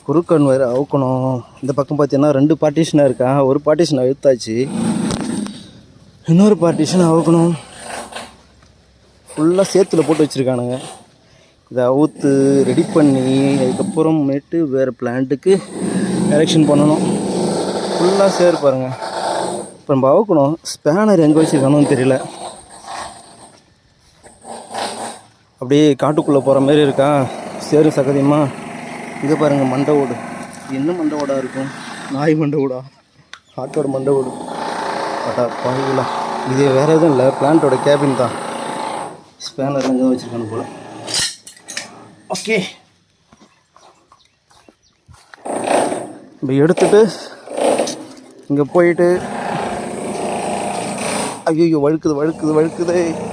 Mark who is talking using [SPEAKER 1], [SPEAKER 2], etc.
[SPEAKER 1] குறுக்கன் வேறு அவுக்கணும். இந்த பக்கம் பார்த்தீங்கன்னா 2 பார்ட்டிஷனாக இருக்கா. ஒரு பார்ட்டிஷன் அழுத்தாச்சு, இன்னொரு பார்ட்டிஷன் அவுக்கணும். ஃபுல்லாக சேத்துல போட்டு வச்சுருக்கானுங்க. இதை அவுத்து ரெடி பண்ணி அதுக்கப்புறமேட்டு வேறு பிளான்ட்டுக்கு எரெக்ஷன் பண்ணணும். ஃபுல்லாக சேர் பாருங்கள். இப்போ நம்ம அவுக்கணும். ஸ்பேனர் எங்கே வச்சுருக்கானு தெரியல. அப்படியே காட்டுக்குள்ளே போகிற மாதிரி இருக்கா சேரு சகதியமாக. இங்கே பாருங்கள் மண்டை ஓடு. என்ன மண்டை ஓடாக இருக்கும்? நாய் மண்டை ஓடா, ஆட்டோட மண்டை ஓடு. பட்டா பாருங்களா, இது வேறு எதுவும் இல்லை, பிளான்ட்டோட கேபின் தான். ஸ்பேனர் எங்கே வச்சுருக்கானு போல். ஓகே, இப்போ எடுத்துகிட்டு இங்கே போயிட்டு ஐயோ வழுக்குது.